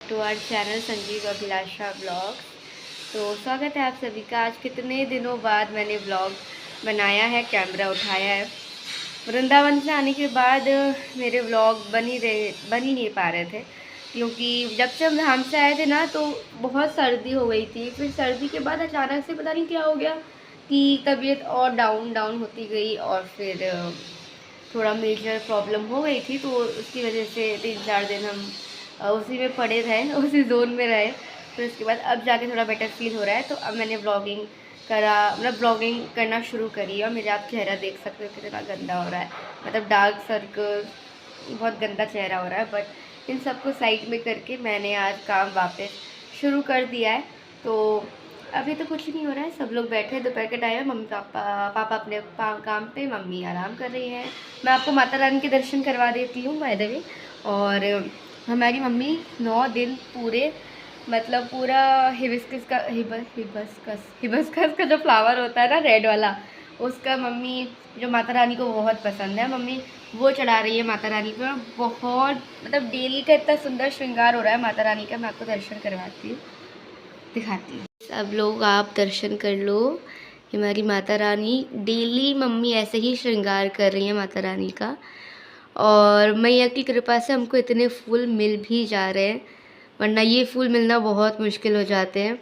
To our channel Sanjeev Abhilasha blogs. तो स्वागत है आप सभी का। आज कितने दिनों बाद मैंने ब्लॉग बनाया है, कैमरा उठाया है। वृंदावन से आने के बाद मेरे व्लॉग बन ही नहीं पा रहे थे, क्योंकि जब से हम धाम से आए थे ना तो बहुत सर्दी हो गई थी। फिर सर्दी के बाद अचानक से पता नहीं क्या हो गया कि तबीयत और डाउन डाउन होती गई, और फिर थोड़ा मेजर प्रॉब्लम हो गई थी। तो उसकी वजह से 3-4 दिन हम उसी में पड़े रहे, उसी जोन में रहे। फिर उसके बाद अब जाके थोड़ा बेटर फील हो रहा है। तो अब मैंने ब्लॉगिंग करा, मतलब ब्लॉगिंग करना शुरू करी। और मेरे आप चेहरा देख सकते हो कितना गंदा हो रहा है, मतलब डार्क सर्कल, बहुत गंदा चेहरा हो रहा है। बट इन सबको साइड में करके मैंने आज काम वापस शुरू कर दिया है। तो अभी तो कुछ नहीं हो रहा है, सब लोग बैठे, दोपहर के टाइम है। मम्मी पापा अपने काम पे, मम्मी आराम कर रही है। मैं आपको माता रानी के दर्शन करवा देती हूँ बाय द वे। और हमारी मम्मी 9 दिन पूरे, मतलब पूरा हिबिस्कस का जो फ्लावर होता है ना, रेड वाला, उसका मम्मी, जो माता रानी को बहुत पसंद है, मम्मी वो चढ़ा रही है माता रानी पे। और बहुत, मतलब डेली का इतना सुंदर श्रृंगार हो रहा है माता रानी का। मैं आपको दर्शन करवाती हूँ, दिखाती हूँ। सब लोग आप दर्शन कर लो। हमारी माता रानी डेली, मम्मी ऐसे ही श्रृंगार कर रही है माता रानी का। और मैया की कृपा से हमको इतने फूल मिल भी जा रहे हैं, वरना ये फूल मिलना बहुत मुश्किल हो जाते हैं।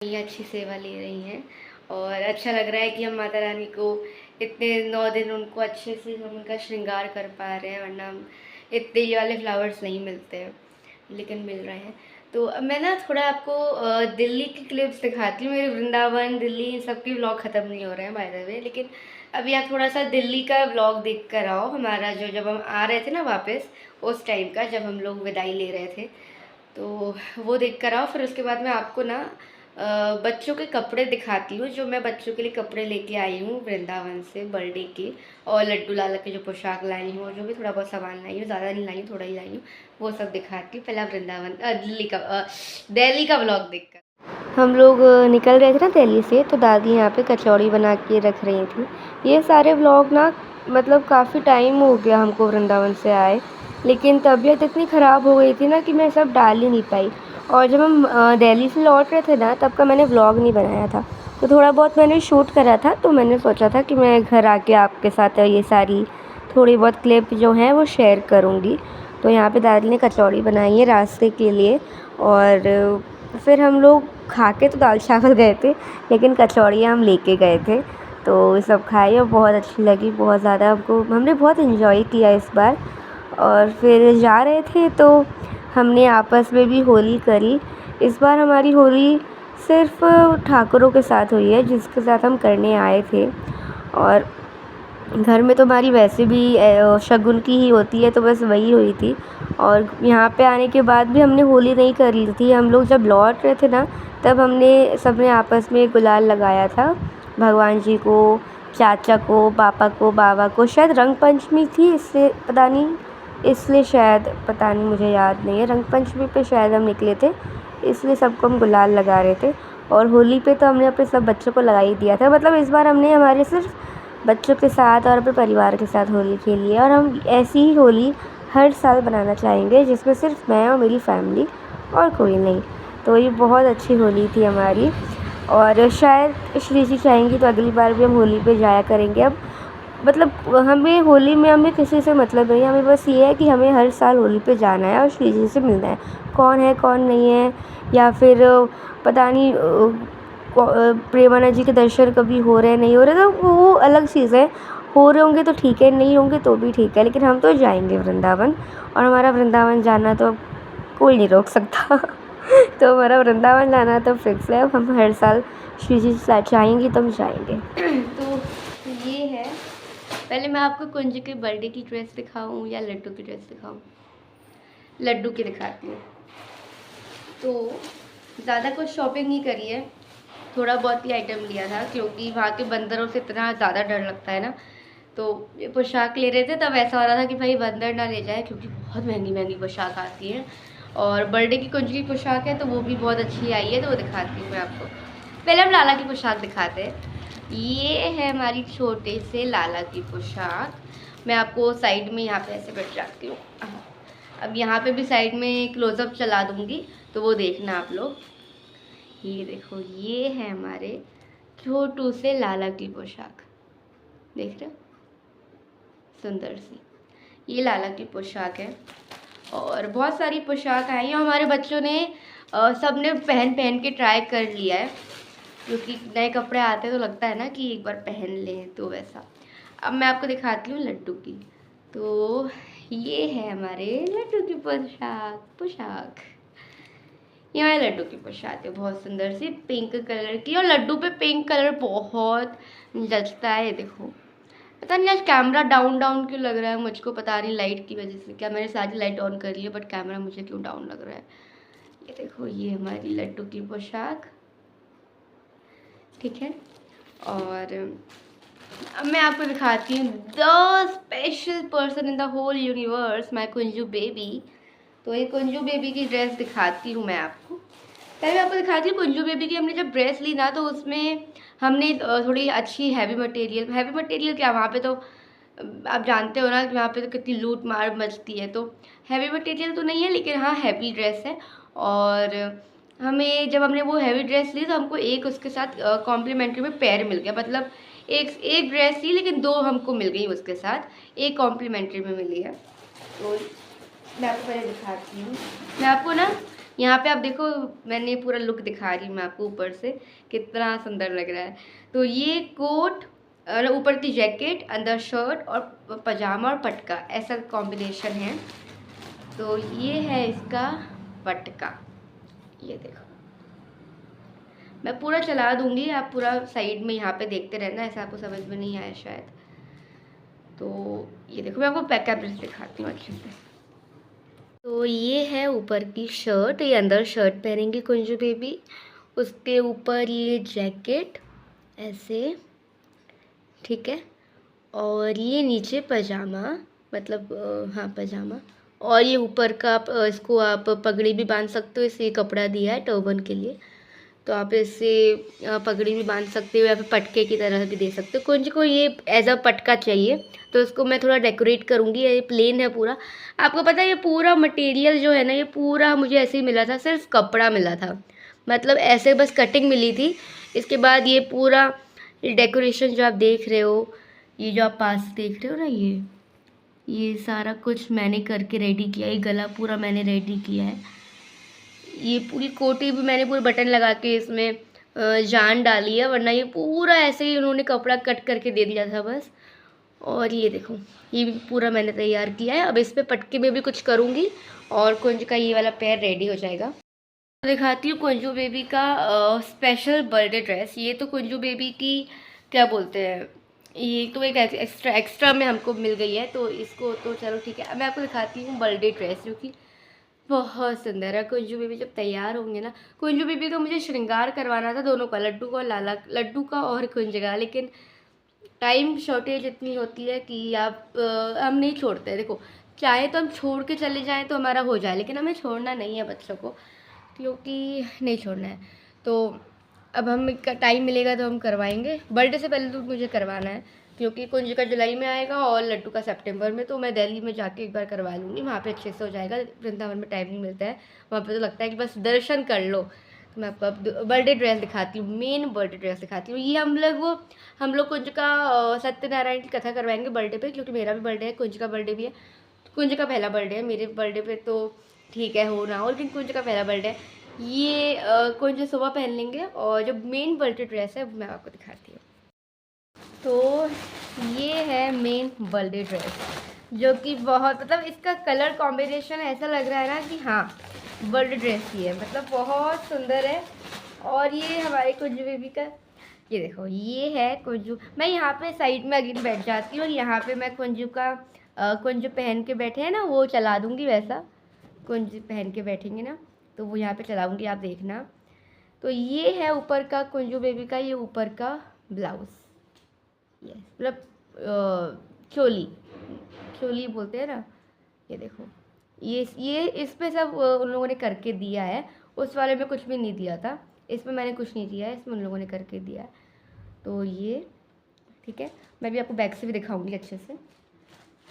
मैया अच्छी सेवा ले रही हैं, और अच्छा लग रहा है कि हम माता रानी को इतने 9 दिन उनको अच्छे से हम उनका श्रृंगार कर पा रहे हैं। वरना हम इतने ये वाले फ्लावर्स नहीं मिलते हैं, लेकिन मिल रहे हैं। तो अब मैं ना थोड़ा आपको दिल्ली की क्लिप्स दिखाती हूँ। मेरे वृंदावन, दिल्ली, इन सब के व्लॉग ख़त्म नहीं हो रहे हैं बाय द वे। लेकिन अभी आप थोड़ा सा दिल्ली का व्लॉग देख कर आओ, हमारा जो, जब हम आ रहे थे ना वापस, उस टाइम का, जब हम लोग विदाई ले रहे थे, तो वो देख कर आओ। फिर उसके बाद मैं आपको ना बच्चों के कपड़े दिखाती हूँ, जो मैं बच्चों के लिए कपड़े लेके आई हूँ वृंदावन से बर्थडे के। और लड्डू लाला के जो पोशाक लाई हूँ, और जो भी थोड़ा बहुत सामान लाई हूँ, ज़्यादा नहीं लाई हूँ, थोड़ा ही लाई हूँ, वो सब दिखाती हूँ। पहला वृंदावन दिल्ली का व्लॉग देखकर हम लोग निकल रहे थे ना दिल्ली से, तो दादी यहाँ पे कचौड़ी बना के रख रही थी। ये सारे व्लॉग ना, मतलब काफ़ी टाइम हो गया हमको वृंदावन से आए, लेकिन तबीयत इतनी ख़राब हो गई थी ना कि मैं सब डाल ही नहीं पाई। और जब हम दिल्ली से लौट रहे थे ना, तब का मैंने व्लॉग नहीं बनाया था। तो थोड़ा बहुत मैंने शूट करा था, तो मैंने सोचा था कि मैं घर आके आपके साथ ये सारी थोड़ी बहुत क्लिप जो हैं वो शेयर करूँगी। तो यहाँ पे दादी ने कचौड़ी बनाई है रास्ते के लिए। और फिर हम लोग खा के तो दाल चावल गए थे, लेकिन कचौड़ियाँ हम लेके गए थे। तो सब खाई और बहुत अच्छी लगी, बहुत ज़्यादा हमको, हमने बहुत इन्जॉय किया इस बार। और फिर जा रहे थे तो हमने आपस में भी होली करी। इस बार हमारी होली सिर्फ ठाकुरों के साथ हुई है, जिसके साथ हम करने आए थे। और घर में तो हमारी वैसे भी शगुन की ही होती है, तो बस वही हुई थी। और यहाँ पे आने के बाद भी हमने होली नहीं करी थी। हम लोग जब लौट रहे थे ना, तब हमने सबने आपस में गुलाल लगाया था भगवान जी को, चाचा को, पापा को, बाबा को। शायद रंग पंचमी थी, इससे पता नहीं, इसलिए शायद, पता नहीं, मुझे याद नहीं है। रंग पंचमी पे शायद हम निकले थे, इसलिए सबको हम गुलाल लगा रहे थे। और होली पे तो हमने अपने सब बच्चों को लगा ही दिया था। मतलब इस बार हमने हमारे सिर्फ बच्चों के साथ और अपने परिवार के साथ होली खेली है। और हम ऐसी ही होली हर साल बनाना चाहेंगे, जिसमें सिर्फ मैं और मेरी फैमिली, और कोई नहीं। तो ये बहुत अच्छी होली थी हमारी। और शायद श्री जी चाहेंगी तो अगली बार भी हम होली पे जाया करेंगे। अब मतलब हमें होली में, हमें किसी से मतलब नहीं है, हमें बस ये है कि हमें हर साल होली पे जाना है और श्री जी से मिलना है। कौन नहीं है, या फिर पता नहीं प्रेमानंद जी के दर्शन कभी हो रहे नहीं हो रहे, तो वो अलग चीज़ है। हो रहे होंगे तो ठीक है, नहीं होंगे तो भी ठीक है, लेकिन हम तो जाएंगे वृंदावन। और हमारा वृंदावन जाना तो कोई नहीं रोक सकता। तो हमारा वृंदावन जाना तो फिक्स है। अब हम हर साल श्री जी चाहेंगी तो हम जाएंगे। तो ये है, पहले मैं आपको कुंज के बर्थडे की ड्रेस दिखाऊं या लड्डू की ड्रेस दिखाऊं? लड्डू की दिखाती हूँ। तो ज़्यादा कुछ शॉपिंग नहीं करी है, थोड़ा बहुत ही आइटम लिया था, क्योंकि वहाँ के बंदरों से इतना ज़्यादा डर लगता है ना। तो ये पोशाक ले रहे थे, तब ऐसा हो रहा था कि भाई बंदर ना ले जाए, क्योंकि बहुत महंगी महंगी पोशाक आती है। और बर्थडे की कुंज की पोशाक है, तो वो भी बहुत अच्छी आई है, तो वो दिखाती हूँ मैं आपको। पहले हम लाला की पोशाक दिखाते हैं। ये है हमारी छोटे से लाला की पोशाक। मैं आपको साइड में यहाँ पे ऐसे बैठ जाती हूँ। अब यहाँ पे भी साइड में क्लोजअप चला दूँगी तो वो देखना आप लोग। ये देखो, ये है हमारे छोटू से लाला की पोशाक, देख रहे हो, सुंदर सी। ये लाला की पोशाक है और बहुत सारी पोशाक आई हैं। हमारे बच्चों ने सब ने पहन पहन के ट्राई कर लिया है, क्योंकि नए कपड़े आते हैं तो लगता है ना कि एक बार पहन लें, तो वैसा। अब मैं आपको दिखाती हूँ लड्डू की। तो ये है हमारे लड्डू की पोशाक। ये हमारे लड्डू की पोशाक है, बहुत सुंदर सी पिंक कलर की, और लड्डू पे पिंक कलर बहुत जचता है। देखो, पता नहीं आज कैमरा डाउन डाउन क्यों लग रहा है मुझको, पता नहीं लाइट की वजह से क्या। मैंने सारी लाइट ऑन कर ली है बट कैमरा मुझे क्यों डाउन लग रहा है। ये देखो, ये हमारी लड्डू की पोशाक, ठीक है। और अब मैं आपको दिखाती हूँ the special person in the whole universe, my Kunju baby. तो ये कुंजू बेबी की ड्रेस दिखाती हूँ मैं आपको। पहले मैं आपको दिखाती हूँ कुंजू बेबी की। हमने जब ड्रेस ली ना तो उसमें हमने थोड़ी अच्छी हैवी मटेरियल क्या, वहाँ पे तो आप जानते हो ना कि वहाँ पे तो कितनी लूट मार मचती है, तो हैवी मटेरियल तो नहीं है, लेकिन हाँ हैवी ड्रेस है। और हमें जब हमने वो हैवी ड्रेस ली तो हमको एक उसके साथ कॉम्प्लीमेंट्री में पेयर मिल गया। मतलब एक ड्रेस थी लेकिन दो हमको मिल गई उसके साथ, एक कॉम्प्लीमेंट्री में मिली है। तो मैं आपको पहले दिखाती हूँ। मैं आपको ना यहाँ पे आप देखो, मैंने पूरा लुक दिखा रही हूँ मैं आपको ऊपर से, कितना सुंदर लग रहा है। तो ये कोट और ऊपर की जैकेट, अंदर शर्ट और पजामा और पटका, ऐसा कॉम्बिनेशन है। तो ये है इसका पटका, ये देखो। मैं पूरा चला दूंगी, आप पूरा साइड में यहाँ पे देखते रहना, ऐसा आपको समझ में नहीं आया शायद। तो ये देखो, मैं आपको बैकअप ड्रेस दिखाती हूँ अच्छे से। तो ये है ऊपर की शर्ट, ये अंदर शर्ट पहनेंगे कुंजू बेबी, उसके ऊपर ये जैकेट ऐसे, ठीक है। और ये नीचे पजामा, मतलब हाँ पजामा। और ये ऊपर का आप इसको आप पगड़ी भी बांध सकते हो, इसे कपड़ा दिया है टर्बन के लिए, तो आप इससे पगड़ी भी बांध सकते हो या फिर पटके की तरह भी दे सकते हो। कुंज को ये एज अ पटका चाहिए तो इसको मैं थोड़ा डेकोरेट करूँगी। ये प्लेन है पूरा। आपको पता है ये पूरा मटेरियल जो है ना, ये पूरा मुझे ऐसे ही मिला था, सिर्फ कपड़ा मिला था, मतलब ऐसे बस कटिंग मिली थी। इसके बाद ये पूरा डेकोरेशन जो आप देख रहे हो, ये जो आप पास देख रहे हो ना, ये सारा कुछ मैंने करके रेडी किया। ये गला पूरा मैंने रेडी किया है। ये पूरी कोटी भी मैंने पूरे बटन लगा के इसमें जान डाली है, वरना ये पूरा ऐसे ही उन्होंने कपड़ा कट करके दे दिया था बस। और ये देखो, ये भी पूरा मैंने तैयार किया है। अब इस पे पटके में भी कुछ करूँगी और कुंज का ये वाला पैर रेडी हो जाएगा। तो दिखाती हूँ कुंजू बेबी का स्पेशल बर्थडे ड्रेस। ये तो कुंजू बेबी की क्या बोलते हैं, ये तो एक एक्स्ट्रा में हमको मिल गई है, तो इसको तो चलो ठीक है। अब मैं आपको दिखाती हूँ बर्थडे ड्रेस, जो कि बहुत सुंदर है। कुंजू बेबी जब तैयार होंगे ना, कुंजू बेबी का मुझे श्रृंगार करवाना था, दोनों का, लड्डू का और लड्डू का और कुंज का, लेकिन टाइम शॉर्टेज इतनी होती है कि आप हम नहीं छोड़ते। देखो, चाहे तो हम छोड़ के चले जाएं तो हमारा हो जाए, लेकिन हमें छोड़ना नहीं है बच्चों को, क्योंकि नहीं छोड़ना है। तो अब हम टाइम मिलेगा तो हम करवाएंगे। बर्थडे से पहले तो मुझे करवाना है, क्योंकि कुंज का जुलाई में आएगा और लड्डू का सितंबर में, तो मैं दिल्ली में जाके एक बार करवा लूँगी, वहाँ पे अच्छे से हो जाएगा। वृंदावन में टाइम नहीं मिलता है, वहाँ पे तो लगता है कि बस दर्शन कर लो। तो मैं आपको अब बर्थडे ड्रेस दिखाती हूँ, मेन बर्थडे ड्रेस दिखाती हूँ। ये हम लोग कुंज का सत्यनारायण की कथा करवाएंगे बर्थडे पे, क्योंकि मेरा भी बर्थडे है, कुंज का बर्थडे भी है। कुंज का पहला बर्थडे है, मेरे बर्थडे पे तो ठीक है हो ना हो, लेकिन कुंज का पहला बर्थडे है। ये कुंज सुबह पहन लेंगे, और जो मेन बर्थडे ड्रेस है मैं आपको दिखाती हूँ। तो ये है मेन बर्थडे ड्रेस, जो कि बहुत, मतलब इसका कलर कॉम्बिनेशन ऐसा लग रहा है ना कि हाँ बर्थडे ड्रेस ही है, मतलब बहुत सुंदर है। और ये हमारे कुंजू बेबी का, ये देखो, ये है कुंजू। मैं यहाँ पे साइड में अगेन बैठ जाती हूँ, और यहाँ पे मैं कुंजू का कुंजू पहन के बैठे हैं ना, वो चला दूँगी। वैसा कुंजू पहन के बैठेंगे ना तो वो यहाँ पे चलाऊँगी, आप देखना। तो ये है ऊपर का कुंजू बेबी का, ये ऊपर का ब्लाउज़, यस, मतलब चोली बोलते हैं ना। ये देखो, ये इस पे सब उन लोगों ने करके दिया है, उस वाले में कुछ भी नहीं दिया था, इसमें मैंने कुछ नहीं दिया है, इसमें उन लोगों ने करके दिया है। तो ये ठीक है, मैं भी आपको बैक से भी दिखाऊंगी अच्छे से।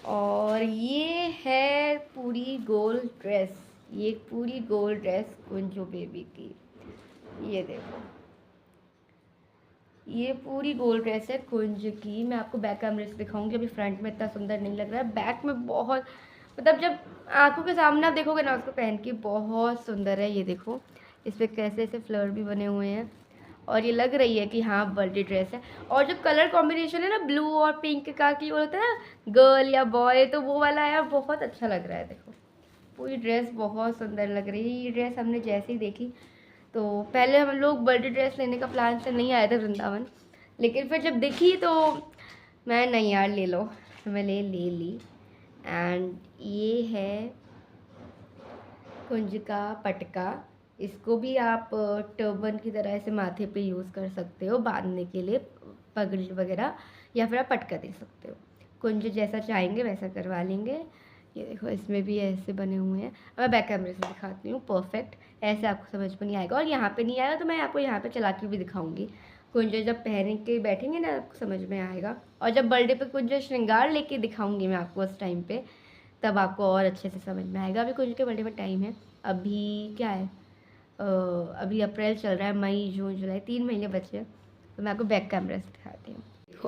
और ये है पूरी गोल ड्रेस, ये पूरी गोल ड्रेस कुंजू बेबी की, ये देखो ये पूरी गोल ड्रेस है कुंज की। मैं आपको बैक कैमरे से दिखाऊंगी, अभी फ्रंट में इतना सुंदर नहीं लग रहा है, बैक में बहुत मतलब जब आंखों के सामने आप देखोगे ना उसको पहन के बहुत सुंदर है। ये देखो इस पर कैसे ऐसे फ्लवर भी बने हुए हैं और ये लग रही है कि हाँ बर्थडे ड्रेस है। और जो कलर कॉम्बिनेशन है ना ब्लू और पिंक का कि वो होता है ना गर्ल या बॉय, तो वो वाला है, बहुत अच्छा लग रहा है। देखो पूरी ड्रेस बहुत सुंदर लग रही है। ये ड्रेस हमने जैसे ही देखी तो पहले हम लोग बर्थडे ड्रेस लेने का प्लान से नहीं आए थे वृंदावन, लेकिन फिर जब देखी तो मैं नहीं यार ले लो, तो मैं ले ली। एंड ये है कुंज का पटका, इसको भी आप टर्बन की तरह ऐसे माथे पे यूज़ कर सकते हो बांधने के लिए, पगड़ी वगैरह, या फिर आप पटका दे सकते हो, कुंज जैसा चाहेंगे वैसा करवा लेंगे। ये देखो इसमें भी ऐसे बने हुए हैं, अब मैं बैक कैमरे से दिखाती हूँ। परफेक्ट ऐसे आपको समझ में नहीं आएगा, और यहाँ पे नहीं आएगा तो मैं आपको यहाँ पे चला के भी दिखाऊंगी। कुंज जब पहन के बैठेंगे ना आपको समझ में आएगा, और जब बर्थडे पे कुंज श्रृंगार लेके दिखाऊंगी मैं आपको उस टाइम पे, तब आपको और अच्छे से समझ में आएगा। अभी कुंज के बर्थडे में टाइम है, अभी क्या है अभी अप्रैल चल रहा है, मई जून जुलाई 3 महीने बचे हैं। तो मैं आपको बैक कैमरा से दिखाती हूँ।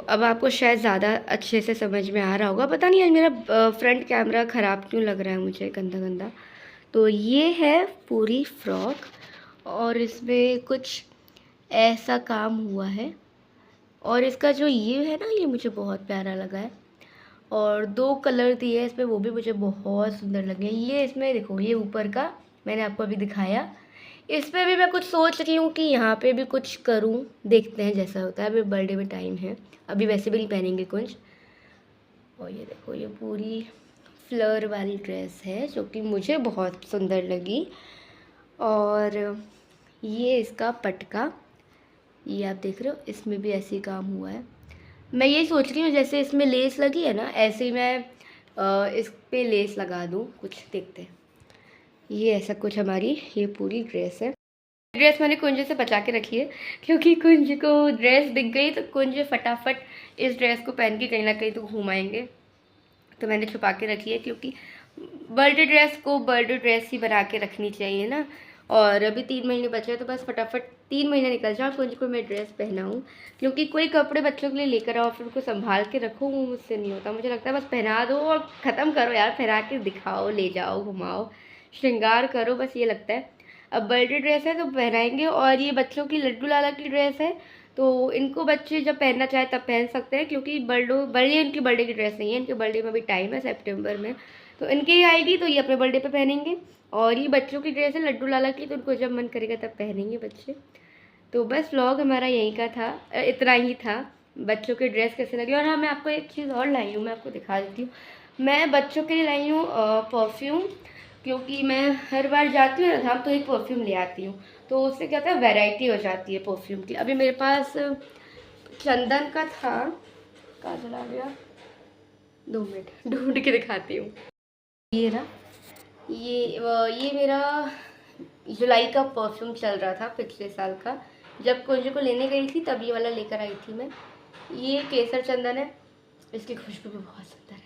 अब आपको शायद ज़्यादा अच्छे से समझ में आ रहा होगा, पता नहीं आज मेरा फ्रंट कैमरा ख़राब क्यों लग रहा है मुझे, गंदा गंदा। तो ये है पूरी फ्रॉक और इसमें कुछ ऐसा काम हुआ है, और इसका जो ये है ना ये मुझे बहुत प्यारा लगा है, और 2 कलर दिए हैं इसमें, वो भी मुझे बहुत सुंदर लगे। ये इसमें देखो ये ऊपर का मैंने आपको अभी दिखाया, इस पर भी मैं कुछ सोच रही हूँ कि यहाँ पे भी कुछ करूँ, देखते हैं जैसा होता है। अभी बर्थडे में टाइम है, अभी वैसे भी नहीं पहनेंगे कुछ। और ये देखो ये पूरी फ्लर वाली ड्रेस है जो कि मुझे बहुत सुंदर लगी। और ये इसका पटका, ये आप देख रहे हो इसमें भी ऐसे ही काम हुआ है। मैं यही सोच रही हूँ जैसे इसमें लेस लगी है ना, ऐसे ही मैं इस पे लेस लगा दूँ कुछ, देखते हैं। ये ऐसा कुछ हमारी ये पूरी ड्रेस है। ड्रेस मैंने कुंज से बचा के रखी है, क्योंकि कुंज को ड्रेस दिख गई तो कुंज फटाफट इस ड्रेस को पहन के कहीं ना कहीं तो घुमाएंगे, तो मैंने छुपा के रखी है, क्योंकि बर्थडे ड्रेस को बर्थडे ड्रेस ही बना के रखनी चाहिए ना। और अभी 3 महीने बचे हैं तो बस फटाफट 3 महीने निकल जाओ, कुंज को मैं ड्रेस पहनाऊँ, क्योंकि कोई कपड़े बच्चों के लिए लेकर आओ फिर उनको संभाल के रखो, वो मुझसे नहीं होता। मुझे लगता है बस पहना दो और ख़त्म करो यार, पहना के दिखाओ, ले जाओ, घुमाओ, श्रृंगार करो, बस ये लगता है। अब बर्थडे ड्रेस है तो पहनाएंगे, और ये बच्चों की लड्डू लाला की ड्रेस है, तो इनको बच्चे जब पहनना चाहे तब पहन सकते हैं, क्योंकि बर्थडे इनकी बर्थडे की ड्रेस नहीं है, इनके बर्थडे में भी टाइम है सितंबर में, तो इनके ही आएगी तो ये अपने बर्थडे पे पहनेंगे। और ये बच्चों की ड्रेस है लड्डू लाला की, तो उनको जब मन करेगा तब पहनेंगे बच्चे। तो बस व्लॉग हमारा यहीं का था, इतना ही था। बच्चों की ड्रेस कैसे लगी। और हाँ मैं आपको एक चीज़ और लाई हूँ, मैं आपको दिखा देती हूँ। मैं बच्चों के लिए लाई हूँ परफ्यूम, क्योंकि मैं हर बार जाती हूँ ना धाम तो एक परफ्यूम ले आती हूँ, तो उससे क्या होता है वैरायटी हो जाती है परफ्यूम की। अभी मेरे पास चंदन का था, कहाँ चला गया, 2 मिनट ढूंढ के दिखाती हूँ। ये ना ये मेरा जुलाई का परफ्यूम चल रहा था पिछले साल का, जब कुंज को लेने गई थी तब ये वाला लेकर आई थी मैं। ये केसर चंदन है, इसकी खुशबू भी बहुत सुंदर है,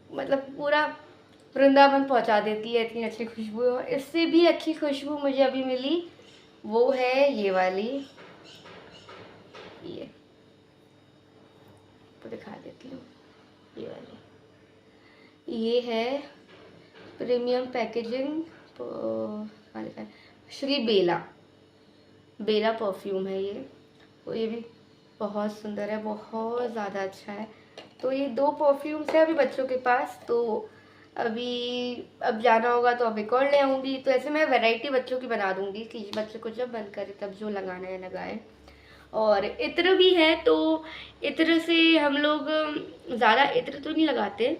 मतलब पूरा वृंदावन पहुंचा देती है, इतनी अच्छी खुशबू। और इससे भी अच्छी खुशबू मुझे अभी मिली, वो है ये वाली, ये तो दिखा देती हूँ, ये वाली, ये है प्रीमियम पैकेजिंग श्री बेला परफ्यूम है ये, तो ये भी बहुत सुंदर है, बहुत ज़्यादा अच्छा है। तो ये 2 परफ्यूम्स है अभी बच्चों के पास, तो अब जाना होगा तो अब एक और ले आऊँगी। तो ऐसे मैं वैरायटी बच्चों की बना दूँगी कि बच्चे को जब मन करे तब जो लगाना है लगाए। और इत्र भी है, तो इत्र से हम लोग ज़्यादा इत्र तो नहीं लगाते,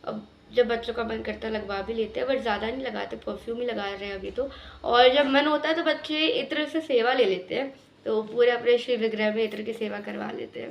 अब जब बच्चों का मन करता है लगवा भी लेते हैं, बट ज़्यादा नहीं लगाते, परफ्यूम ही लगा रहे हैं अभी तो। और जब मन होता है तो बच्चे इत्र से सेवा ले लेते हैं, तो पूरे अपने श्री विग्रह में इत्र की सेवा करवा लेते हैं।